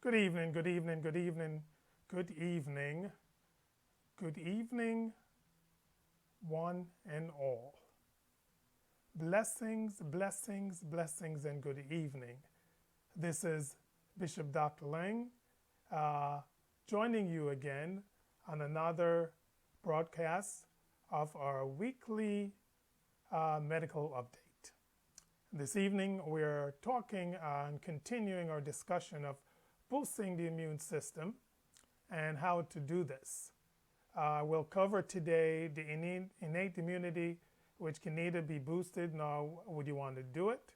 Good evening, good evening, good evening, good evening, good evening, one and all. Blessings, blessings, blessings, and good evening. This is Bishop Dr. Lang uh, joining you again on another broadcast of our weekly medical update. This evening, we're talking and continuing our discussion of boosting the immune system and how to do this. We'll cover today the innate immunity, which can either be boosted. Now, would you want to do it?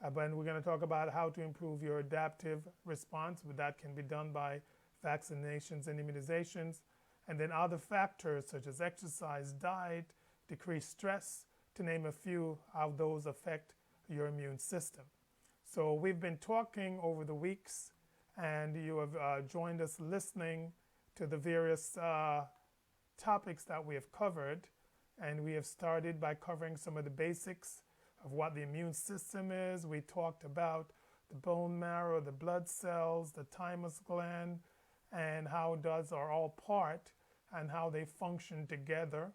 But we're going to talk about how to improve your adaptive response. That can be done by vaccinations and immunizations, and then other factors such as exercise, diet, decreased stress, to name a few, how those affect your immune system. So we've been talking over the weeks, and you have joined us listening to the various topics that we have covered. And we have started by covering some of the basics of what the immune system is. We talked about the bone marrow, the blood cells, the thymus gland, and how those are all part and how they function together.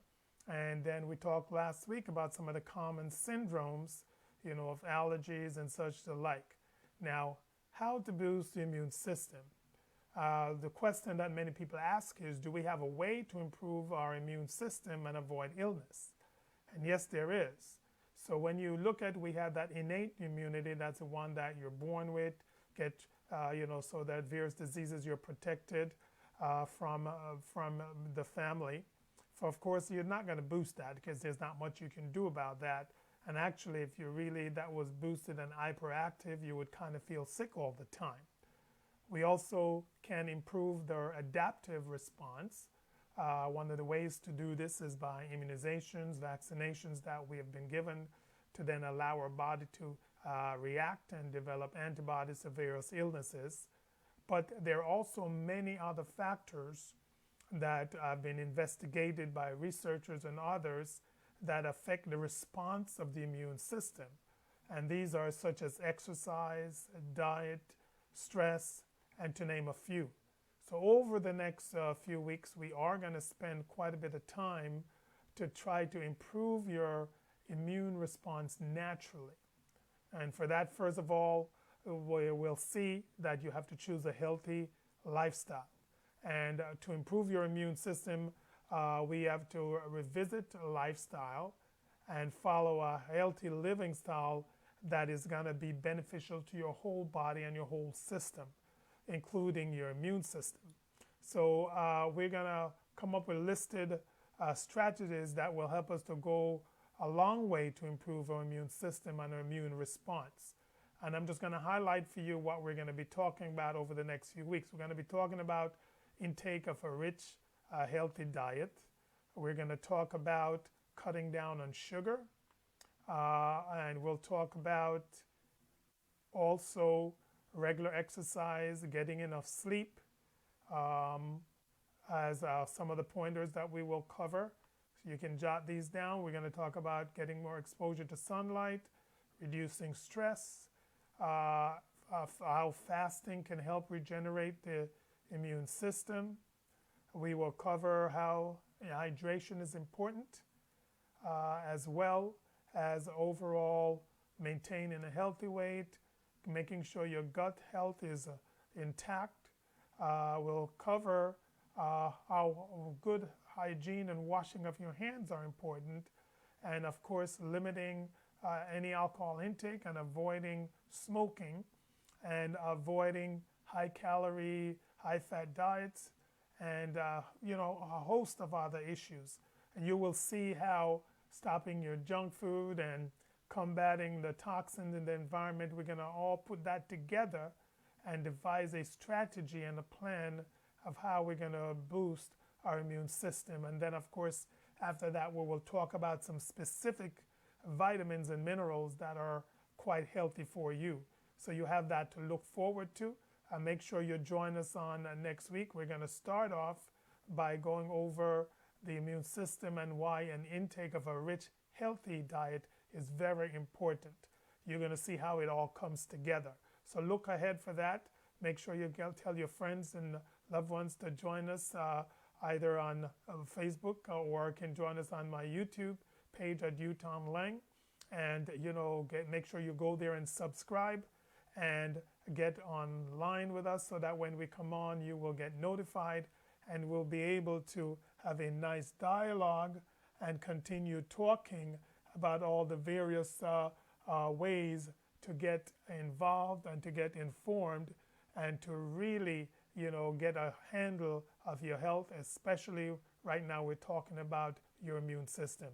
And then we talked last week about some of the common syndromes, of allergies and such the like. Now, how to boost the immune system? The question that many people ask is, do we have a way to improve our immune system and avoid illness? And yes, there is. So when you look at, we have that innate immunity, that's the one that you're born with, so that various diseases you're protected from the family. So of course, you're not going to boost that because there's not much you can do about that. And actually, if that was boosted and hyperactive, you would kind of feel sick all the time. We also can improve their adaptive response. One of the ways to do this is by immunizations, vaccinations that we have been given to then allow our body to react and develop antibodies to various illnesses. But there are also many other factors that have been investigated by researchers and others that affect the response of the immune system. And these are such as exercise, diet, stress, and to name a few. So over the next few weeks, we are going to spend quite a bit of time to try to improve your immune response naturally. And for that, first of all, we'll see that you have to choose a healthy lifestyle. And to improve your immune system, we have to revisit a lifestyle and follow a healthy living style that is going to be beneficial to your whole body and your whole system, including your immune system. So we're going to come up with listed strategies that will help us to go a long way to improve our immune system and our immune response. And I'm just going to highlight for you what we're going to be talking about over the next few weeks. We're going to be talking about intake of a rich, healthy diet. We're going to talk about cutting down on sugar. And we'll talk about also regular exercise, getting enough sleep, as some of the pointers that we will cover. So you can jot these down. We're going to talk about getting more exposure to sunlight, reducing stress, how fasting can help regenerate the immune system. We will cover how hydration is important, as well as overall maintaining a healthy weight, making sure your gut health is intact. We'll cover how good hygiene and washing of your hands are important, and of course limiting any alcohol intake and avoiding smoking and avoiding high calorie, high fat diets, and a host of other issues. And you will see how stopping your junk food and combating the toxins in the environment, we're going to all put that together and devise a strategy and a plan of how we're going to boost our immune system. And then, of course, after that, we will talk about some specific vitamins and minerals that are quite healthy for you. So you have that to look forward to. Make sure you join us on next week. We're going to start off by going over the immune system and why an intake of a rich, healthy diet is very important. You're going to see how it all comes together. So look ahead for that. Make sure you tell your friends and loved ones to join us either on Facebook or can join us on my YouTube page at Tom Lang. And make sure you go there and subscribe and get online with us so that when we come on, you will get notified and we'll be able to have a nice dialogue and continue talking about all the various ways to get involved and to get informed and to really, get a handle of your health, especially right now we're talking about your immune system.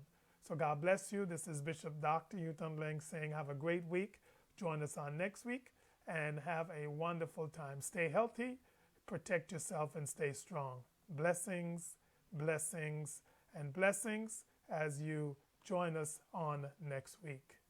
So God bless you. This is Bishop Dr. Yutan Leng saying have a great week. Join us on next week and have a wonderful time. Stay healthy, protect yourself, and stay strong. Blessings, blessings, and blessings as you join us on next week.